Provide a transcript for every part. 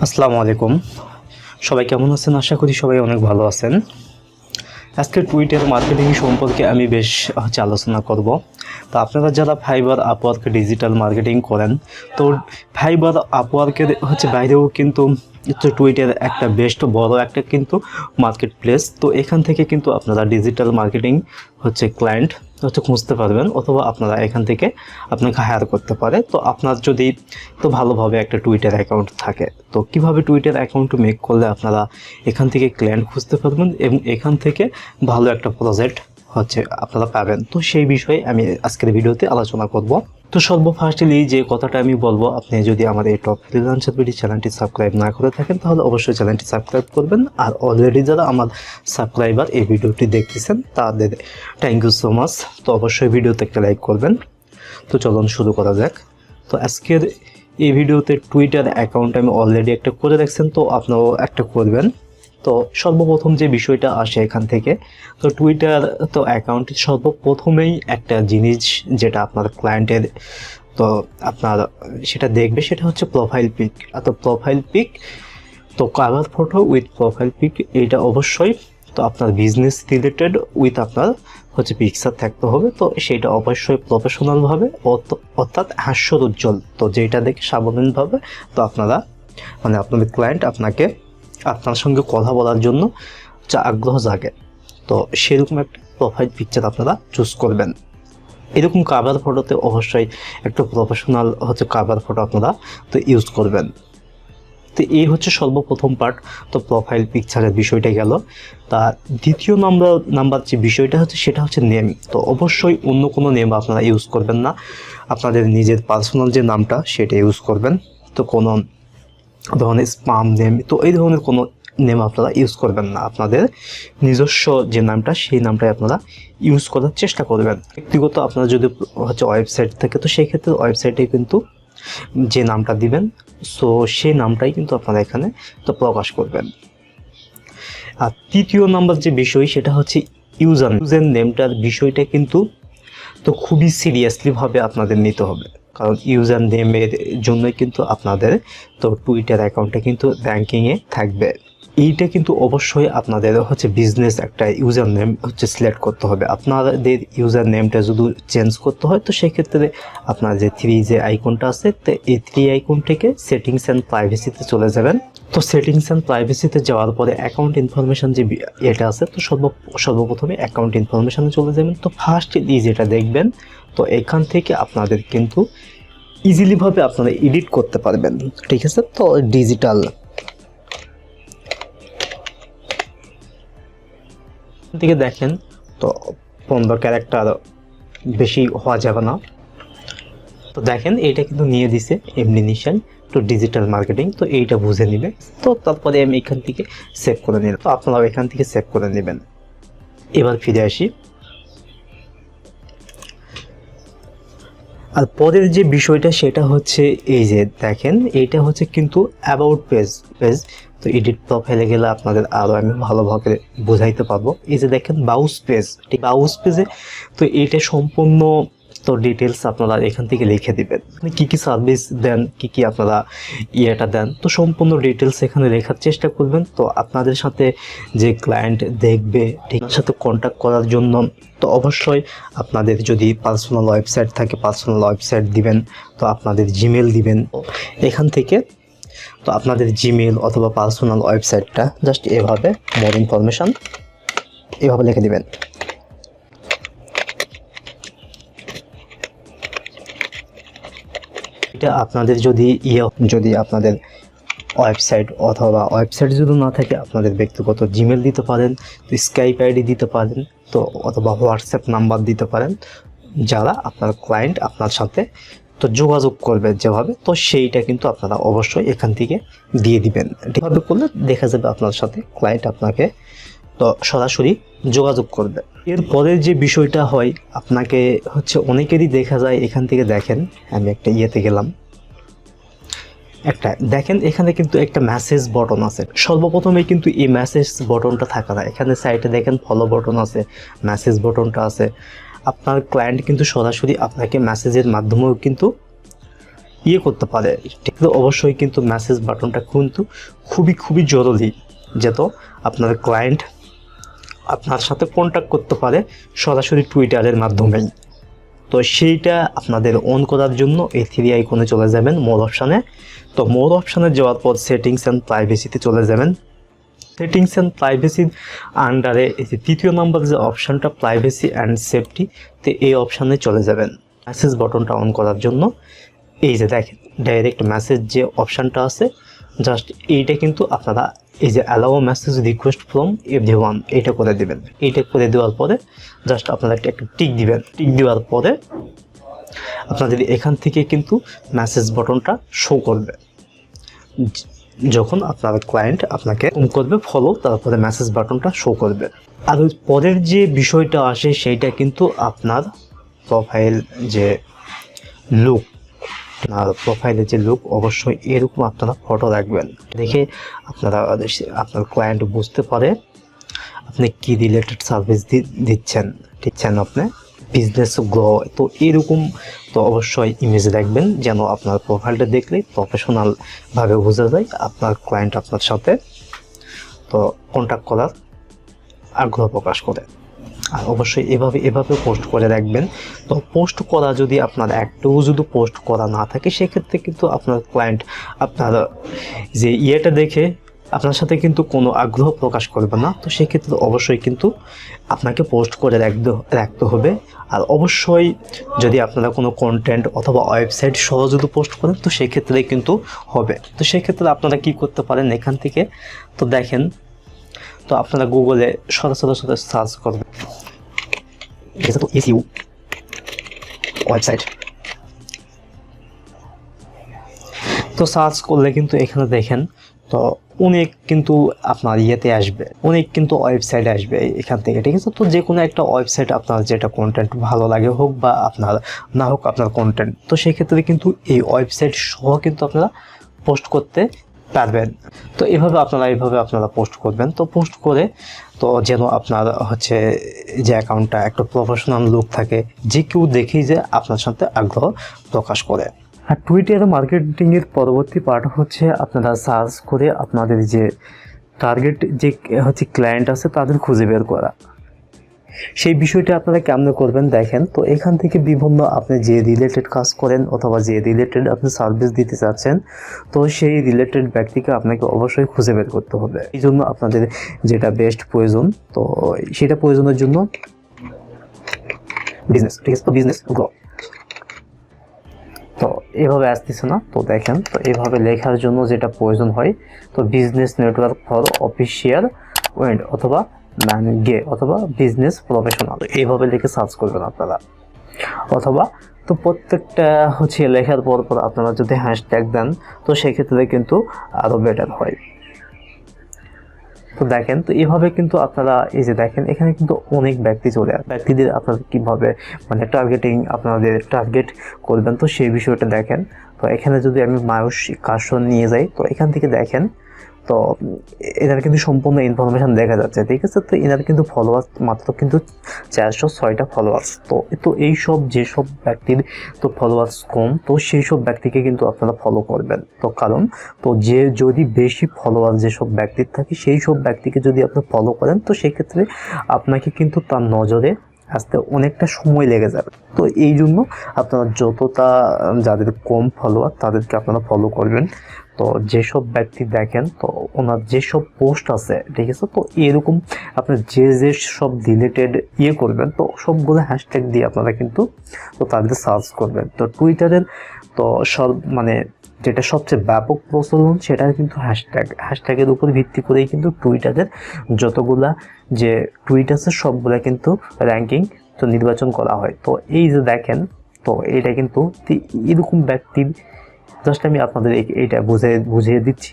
আসসালামু আলাইকুম। সবাই কেমন আছেন? আশা করি সবাই অনেক ভালো আছেন। আজকে টুইটার মার্কেটিং সম্পর্কে আমি বেশ আলোচনা করব। তো আপনারা যারা ফাইবার আপওয়ার্ক ডিজিটাল মার্কেটিং করেন, তো ফাইবার আপওয়ার্কের বাইরেও কিন্তু টুইটার একটা বেস্ট বড় একটা কিন্তু মার্কেট প্লেস। তো এখান থেকে কিন্তু আপনারা ডিজিটাল মার্কেটিং ক্লায়েন্ট খুঁজতে পারবেন, অথবা আপনারা এখান থেকে আপনাকে হায়ার করতে পারে। তো আপনার যদি ভালোভাবে একটা টুইটার অ্যাকাউন্ট থাকে, তো কিভাবে টুইটার অ্যাকাউন্ট মেক করলে আপনারা এখান থেকে ক্লায়েন্ট খুঁজতে পারবেন এবং এখান থেকে ভালো একটা প্রজেক্ট আপনারা পাবেন। তো সেই বিষয়ে আমি আজকের ভিডিওতে আলোচনা করব। তো সর্বফার্স্টলি যে কথাটা আমি বলবো, আপনি যদি আমাদের এই টপ ফ্রিল্যান্সার ভিডিও চ্যানেলটি সাবস্ক্রাইব না করে থাকেন, তাহলে অবশ্যই চ্যানেলটি সাবস্ক্রাইব করবেন। আর অলরেডি যারা আমার সাবস্ক্রাইবার এই ভিডিওটি দেখতেছেন, তাদের থ্যাংক ইউ সো মাচ। তো অবশ্যই ভিডিওতে একটা লাইক করবেন। তো চলুন শুরু করা যাক। তো আজকের এই ভিডিওতে টুইটার অ্যাকাউন্ট আমি অলরেডি একটা করে রাখছেন, তো আপনারাও একটা করবেন। তো সর্বপ্রথম যে বিষয়টা আসে এখান থেকে, তো টুইটার অ্যাকাউন্টে সর্বপ্রথমেই একটা জিনিস যেটা আপনার ক্লায়েন্টের তো আপনার সেটা দেখবে, সেটা হচ্ছে প্রোফাইল পিক। তো প্রোফাইল পিক, তো cover photo with profile pic, এইটা অবশ্যই তো আপনার বিজনেস রিলেটেড উইথ আপনার পিকচার থাকতে হবে। তো সেটা অবশ্যই প্রফেশনালভাবে, অর্থাৎ হাস্যোজ্জ্বল, তো যেটা দেখে সাবধানভাবে তো আপনারা আপনাদের ক্লায়েন্ট আপনার সঙ্গে কথা বলার জন্য আগ্রহ জাগে। তো সেরকম একটা প্রোফাইল পিকচার আপনারা চুজ করবেন। এরকম কাভার ফটোতে অবশ্যই একটা প্রফেশনাল কাভার ফটো আপনারা তো ইউজ করবেন। তো এই সর্বপ্রথম পার্ট। তো প্রোফাইল পিকচারের বিষয়টা গেল। তা দ্বিতীয় নাম্বার যে বিষয়টা সেটা নেম। তো অবশ্যই অন্য কোনো নেম আপনারা ইউজ করবেন না, আপনাদের নিজের পার্সোনাল যে নামটা সেটা ইউজ করবেন। তো কোনো ধরনের স্পাম নেম, তো এই ধরনের কোনো নেম আপনারা ইউজ করবেন না। আপনাদের নিজস্ব যে নামটা, সেই নামটাই আপনারা ইউজ করার চেষ্টা করবেন। ব্যক্তিগত আপনারা যদি ওয়েবসাইট থাকে, তো সেই ক্ষেত্রে ওয়েবসাইটে কিন্তু যে নামটা দিবেন, সো সেই নামটাই কিন্তু আপনারা এখানে তো প্রকাশ করবেন। আর তৃতীয় নাম্বার যে বিষয়, সেটা ইউজার নেমটার বিষয়টা কিন্তু তো খুবই সিরিয়াসলিভাবে আপনাদের নিতে হবে, কারণ ইউজার নেমের জন্যই কিন্তু আপনাদের তো টুইটার অ্যাকাউন্টে কিন্তু র্যাঙ্কিংয়ে থাকবে। এইটা কিন্তু অবশ্যই আপনাদের বিজনেস একটা ইউজার নেম সিলেক্ট করতে হবে। আপনাদের ইউজার নেমটা যদি চেঞ্জ করতে হয়, তো সেক্ষেত্রে আপনার যে যে আইকনটা আছে, তো এই আইকন থেকে সেটিংস অ্যান্ড প্রাইভেসিতে চলে যাবেন। তো সেটিংস অ্যান্ড প্রাইভেসিতে যাওয়ার পরে অ্যাকাউন্ট ইনফরমেশান যে এটা আছে, তো সর্বপ্রথমে অ্যাকাউন্ট ইনফরমেশানে চলে যাবেন। তো ফার্স্ট যেটা দেখবেন, তো এখান থেকে আপনাদের কিন্তু ইজিলিভাবে আপনারা এডিট করতে পারবেন, ঠিক আছে। তো ডিজিটাল থেকে দেখেন, তো 15 ক্যারেক্টার বেশি হওয়া যাবে না। তো দেখেন এইটা কিন্তু নিয়ে দিছে এমনি নিশান, তো ডিজিটাল মার্কেটিং, তো এইটা বুঝে নিবে। তো তারপরে আমি এখান থেকে সেভ করে নিলাম। তো আপনারাও এখান থেকে সেভ করে নেবেন। এবার ফিরে আসি। আর পরের যে বিষয়টা, সেটা এই যে দেখেন, এইটা কিন্তু অ্যাবাউট পেজ। তো এডিট প্রোফাইলে গেলে আপনাদের আরও আমি ভালোভাবে বোঝাইতে পারবো। এই যে দেখেন বাউস পেজ, ঠিক বাউস পেজে তো এইটা সম্পূর্ণ তো ডিটেলস আপনারা এখান থেকে লিখে দিবেন, কি কি সার্ভিস দেন, কি আপনারা ইয়েটা দেন, তো সম্পূর্ণ ডিটেলস এখানে লেখার চেষ্টা করবেন। তো আপনাদের সাথে যে ক্লায়েন্ট দেখবে, ঠিক সাথে কন্ট্যাক্ট করার জন্য তো অবশ্যই আপনাদের যদি পার্সোনাল ওয়েবসাইট থাকে, পার্সোনাল ওয়েবসাইট দিবেন। তো আপনাদের জিমেল দিবেন এখান থেকে। তো আপনাদের জিমেল অথবা পার্সোনাল ওয়েবসাইটটা জাস্ট এভাবে মোর ইনফরমেশান এভাবে লিখে দিবেন। এটা আপনাদের যদি আপনাদের ওয়েবসাইট অথবা ওয়েবসাইট যদি না থাকে, আপনাদের ব্যক্তিগত জিমেল দিতে পারেন, তো স্কাইপ আইডি দিতে পারেন, তো অথবা হোয়াটসঅ্যাপ নাম্বার দিতে পারেন, যারা আপনার ক্লায়েন্ট আপনার সাথে তো যোগাযোগ করবে যেভাবে, তো সেইটা কিন্তু আপনারা অবশ্যই এখান থেকে দিয়ে দিবেন। ঠিকভাবে করলে দেখা যাবে আপনার সাথে ক্লায়েন্ট আপনাকে তো সরাসরি যোগাযোগ করবে। এরপরে যে বিষয়টা হয়, আপনাকে অনেকেরই দেখা যায়, এখান থেকে দেখেন আমি একটা ইয়েতে গেলাম, একটা দেখেন এখানে কিন্তু একটা মেসেজ বটন আছে। সর্বপ্রথমে কিন্তু এই মেসেজ বটনটা থাকা না, এখানে সাইডে দেখেন ফলো বটন আছে, মেসেজ বটনটা আছে। আপনার ক্লায়েন্ট কিন্তু সরাসরি আপনাকে মেসেজের মাধ্যমেও কিন্তু করতে পারে। ঠিক আছে, অবশ্যই কিন্তু মেসেজ বাটনটা কিন্তু খুবই জরুরি, যেহেতু আপনার ক্লায়েন্ট আপনার সাথে কন্ট্যাক্ট করতে পারে সরাসরি টুইটারের মাধ্যমেই। তো সেইটা আপনাদের অন করার জন্য এই 3 আইকনে চলে যাবেন, মোর অপশানে। তো মোর অপশানে যাওয়ার পর সেটিংস অ্যান্ড প্রাইভেসিতে চলে যাবেন। সেটিংস অ্যান্ড প্রাইভেসির আন্ডারে এই যে 3য় নম্বর যে অপশানটা প্রাইভেসি অ্যান্ড সেফটি, তো এই অপশানে চলে যাবেন। মেসেজ বাটনটা অন করার জন্য এই যে দেখেন ডাইরেক্ট মেসেজ যে অপশানটা আছে, জাস্ট এইটা কিন্তু আপনারা এই যে allow message request from everyone এইটা করে দেবেন। এইটা করে দেওয়ার পরে জাস্ট আপনারা একটা টিক দিবেন। টিক দেওয়ার পরে আপনাদের এখান থেকে কিন্তু মেসেজ বাটনটা শো করবে। যখন আপনার ক্লায়েন্ট আপনাকে করবে ফলো, তারপরে মেসেজ বাটনটা শো করবে। আর ওই পরের যে বিষয়টা আসে সেইটা কিন্তু আপনার প্রোফাইল যে লুক, আর প্রোফাইলের যে লুক অবশ্যই এরকম আপনারা ফটো রাখবেন, দেখে আপনারা আপনার ক্লায়েন্ট বুঝতে পারে আপনি কি রিলেটেড সার্ভিস দিচ্ছেন আপনি বিজনেস গ্রো। তো এরকম তো অবশ্যই ইমেজ রাখবেন, যেন আপনার প্রোফাইলটা দেখলেই প্রফেশনালভাবে বোঝা যায় আপনার ক্লায়েন্ট আপনার সাথে তো কন্ট্যাক্ট করার আগ্রহ প্রকাশ করে। আর অবশ্যই এভাবে পোস্ট করে রাখবেন। তো পোস্ট করা যদি আপনার একটু যদি পোস্ট করা না থাকে, সেক্ষেত্রে কিন্তু আপনার ক্লায়েন্ট আপনার যে ইয়েটা দেখে আপনার সাথে কিন্তু কোনো আগ্রহ প্রকাশ করবে না। তো সেক্ষেত্রে অবশ্যই কিন্তু আপনাকে পোস্ট করে রাখতে হবে। আর অবশ্যই যদি আপনারা কোনো কন্টেন্ট অথবা ওয়েবসাইট সহ যদি পোস্ট করেন, তো সেক্ষেত্রে কিন্তু হবে। তো সেক্ষেত্রে আপনারা কি করতে পারেন এখান থেকে, তো দেখেন, তো আপনারা গুগলে সরাসরি সার্চ করবেন এসইও ওয়েবসাইট। তো সার্চ করলে কিন্তু এখানে দেখেন তো অনেক কিন্তু আপনার ইয়েতে আসবে, অনেক কিন্তু ওয়েবসাইট আসবে এখান থেকে। ঠিক আছে, তো যে কোনো একটা ওয়েবসাইট আপনার যেটা কন্টেন্ট ভালো লাগে হোক বা আপনার না হোক আপনার কন্টেন্ট, তো সেক্ষেত্রে কিন্তু এই ওয়েবসাইট সহ কিন্তু আপনারা পোস্ট করতে পারবেন। তো এইভাবে আপনারা পোস্ট করবেন। তো পোস্ট করে তো যেন আপনার হচ্ছে যে অ্যাকাউন্টটা একটা প্রফেশনাল লুক থাকে, যে কেউ দেখেই যে আপনার সাথে আগ্রহ প্রকাশ করে। আর টুইটার মার্কেটিংয়ের পরবর্তী পার্ট হচ্ছে আপনারা সার্চ করে আপনাদের যে টার্গেট যে হচ্ছে ক্লায়েন্ট আছে তাদের খুঁজে বের করা। সেই বিষয়টা আপনারা কেমনে করবেন দেখেন। তো এখান থেকে বিভিন্ন আপনি যে রিলেটেড কাজ করেন অথবা যে রিলেটেড আপনি সার্ভিস দিতে চাচ্ছেন, তো সেই রিলেটেড ব্যক্তিকে আপনাকে অবশ্যই খুঁজে বের করতে হবে। এই জন্য আপনাদের যেটা বেস্ট প্রয়োজন, তো সেটা প্রয়োজনের জন্য বিজনেস, ঠিক আছে, তো বিজনেস গ্রো। তো এভাবে আসতেছে না, তো দেখেন, তো এভাবে লেখার জন্য যেটা প্রয়োজন হয়, তো বিজনেস নেটওয়ার্ক ফর অফিসিয়াল ওয়েন্ড অথবা গে অথবা বিজনেস প্রফেশনাল এইভাবে লিখে সার্চ করবেন আপনারা। অথবা তো প্রত্যেকটা হচ্ছে লেখার পর আপনারা যদি হ্যাশট্যাগ দেন, তো সেক্ষেত্রে কিন্তু আরও বেটার হয়। তো দেখেন, তো এইভাবে কিন্তু আপনারা এই যে দেখেন এখানে কিন্তু অনেক ব্যক্তি চলে আসে। ব্যক্তিদের আপনারা কীভাবে মানে আপনাদের টার্গেট করবেন, তো সেই বিষয়টা দেখেন। তো এখানে যদি আমি মাউস কার্সর নিয়ে যাই, তো এখান থেকে দেখেন তো এনার কিন্তু সম্পূর্ণ ইনফরমেশান দেখা যাচ্ছে। ঠিক আছে, তো এনার কিন্তু ফলোয়ার্স মাত্র কিন্তু 406টা ফলোয়ার্স। তো এইসব যেসব ব্যক্তির তো ফলোয়ার্স কম, তো সেই সব ব্যক্তিকে কিন্তু আপনারা ফলো করবেন। তো কারণ তো যদি বেশি ফলোয়ার যেসব ব্যক্তির থাকে, সেই সব ব্যক্তিকে যদি আপনি ফলো করেন, তো সেক্ষেত্রে আপনাকে কিন্তু তার নজরে আসতে অনেকটা সময় লেগে যাবে। তো এই জন্য আপনারা যতটা যাদের কম ফলোয়ার তাদেরকে আপনারা ফলো করবেন। তো যেসব ব্যক্তি দেখেন তো ওনার যেসব পোস্ট আছে, ঠিক আছে, তো এরকম আপনার যে সব রিলেটেড করবেন, তো সবগুলো হ্যাশট্যাগ দিয়ে আপনারা কিন্তু তো তাদের সার্চ করবেন। তো টুইটারের তো মানে যেটা সবচেয়ে ব্যাপক প্রচলন সেটা কিন্তু হ্যাশট্যাগের উপর ভিত্তি করেই কিন্তু টুইটারের যতগুলা যে টুইট আছে সবগুলা কিন্তু র্যাঙ্কিং তো নির্বাচন করা হয়। তো এই যে দেখেন, তো এইটা কিন্তু এরকম ব্যক্তির জাস্ট আমি আপনাদের এইটা বুঝিয়ে দিচ্ছি,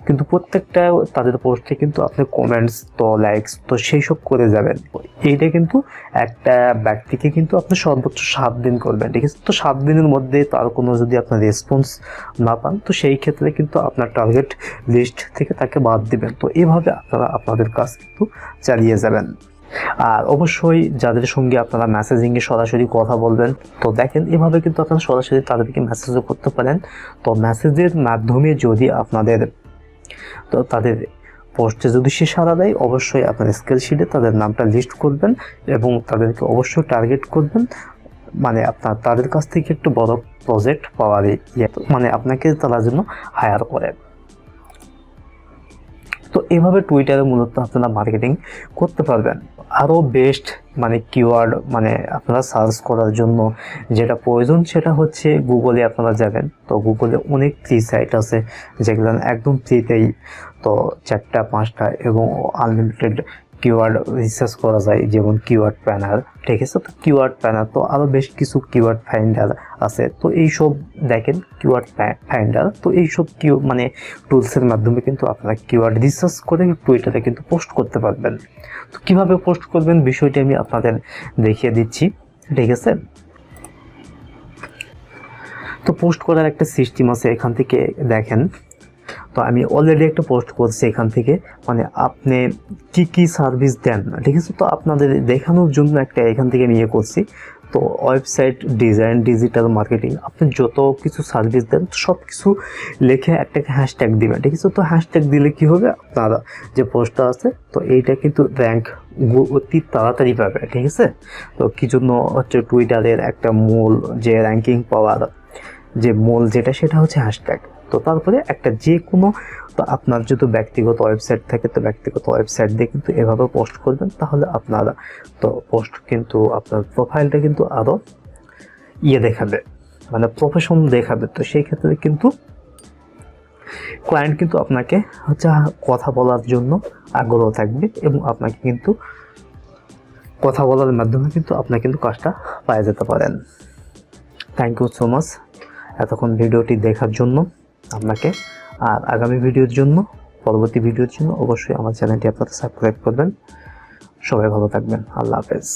কিন্তু প্রত্যেকটা তাদের পোস্টে কিন্তু আপনি কমেন্টস তো লাইকস তো সেই সব করে যাবেন। এইটা কিন্তু একটা ব্যক্তিকে কিন্তু আপনি সর্বোচ্চ 7 দিন করবেন, ঠিক আছে। তো 7 দিনের মধ্যে তার কোনো যদি আপনার রেসপন্স না পান, তো সেই ক্ষেত্রে কিন্তু আপনার টার্গেট লিস্ট থেকে তাকে বাদ দিবেন। তো এইভাবে আপনারা আপনাদের কাজ কিন্তু চালিয়ে যাবেন। আর অবশ্যই যাদের সঙ্গে আপনারা মেসেজিংয়ে সরাসরি কথা বলবেন, তো দেখেন এভাবে কিন্তু আপনারা সরাসরি তাদেরকে মেসেজও করতে পারেন। তো মেসেজের মাধ্যমে যদি আপনাদের তো তাদের পোস্টে যদি সে সাড়া দেয়, অবশ্যই আপনার স্কেল শিটে তাদের নামটা লিস্ট করবেন এবং তাদেরকে অবশ্যই টার্গেট করবেন, মানে আপনার তাদের কাছ থেকে একটু বড় প্রজেক্ট পাওয়ার মানে আপনাকে তারা যেন হায়ার করে। তো এভাবে টুইটারে মূলত আপনারা মার্কেটিং করতে পারবেন। আরও বেস্ট মানে কিওয়ার্ড মানে আপনারা সার্চ করার জন্য যেটা প্রয়োজন সেটা হচ্ছে গুগলে আপনারা যাবেন। তো গুগলে অনেক ফ্রি সাইট আছে যেগুলো একদম ফ্রিতেই, তো 4টা 5টা এবং আনলিমিটেড কিওয়ার্ড রিসার্চ করা যায়, যেমন কিওয়ার্ড প্ল্যানার, ঠিক আছে। তো কিওয়ার্ড প্ল্যানার তো আরও বেশ কিছু কিওয়ার্ড ফাইন্ডার আছে। তো এইসব দেখেন কিওয়ার্ড ফাইন্ডার, তো এইসব মানে টুলসের মাধ্যমে কিন্তু আপনারা কিওয়ার্ড রিসার্চ করে টুইটারে কিন্তু পোস্ট করতে পারবেন। তো কীভাবে পোস্ট করবেন বিষয়টি আমি আপনাদের দেখিয়ে দিচ্ছি, ঠিক আছে। তো পোস্ট করার একটা সিস্টেম আছে, এখান থেকে দেখেন। তো আমি অলরেডি একটা পোস্ট করছি এখান থেকে, মানে আপনি কি সার্ভিস দেন, ঠিক আছে। তো আপনাদের দেখানোর জন্য একটা এখান থেকে আমি করছি। তো ওয়েবসাইট ডিজাইন, ডিজিটাল মার্কেটিং, আপনি যত কিছু সার্ভিস দেন সব কিছু লিখে একটা হ্যাশট্যাগ দিবেন, ঠিক আছে। তো হ্যাশট্যাগ দিলে কি হবে, আপনারা যে পোস্টটা আছে তো এইটা কিন্তু র্যাঙ্ক অতি তাড়াতাড়ি পাবে, ঠিক আছে। তো কি জন্য হচ্ছে টুইটারের একটা মূল যে র্যাঙ্কিং পাওয়ার যে মূল যেটা সেটা হচ্ছে হ্যাশট্যাগ। তো তারপরে একটা যে কোনো, তো আপনার যদি ব্যক্তিগত ওয়েবসাইট থাকে তো ব্যক্তিগত ওয়েবসাইট দিয়ে কিন্তু এভাবে পোস্ট করবেন, তাহলে আপনারা তো পোস্ট কিন্তু আপনার প্রোফাইলটা কিন্তু আরও দেখাবে, মানে প্রফেশন দেখাবে। তো সেই ক্ষেত্রে কিন্তু ক্লায়েন্ট কিন্তু আপনাকে হচ্ছে কথা বলার জন্য আগ্রহ থাকবে এবং আপনাকে কিন্তু কথা বলার মাধ্যমে কিন্তু আপনার কিন্তু কাজটা পাওয়া যেতে পারেন। থ্যাংক ইউ সো মাচ এতক্ষণ ভিডিওটি দেখার জন্য আপনাকে। আর আগামী ভিডিওর জন্য, পরবর্তী ভিডিওর জন্য অবশ্যই আমার চ্যানেলটি আপনারা সাবস্ক্রাইব করবেন। সবাই ভালো থাকবেন। আল্লাহ হাফেজ।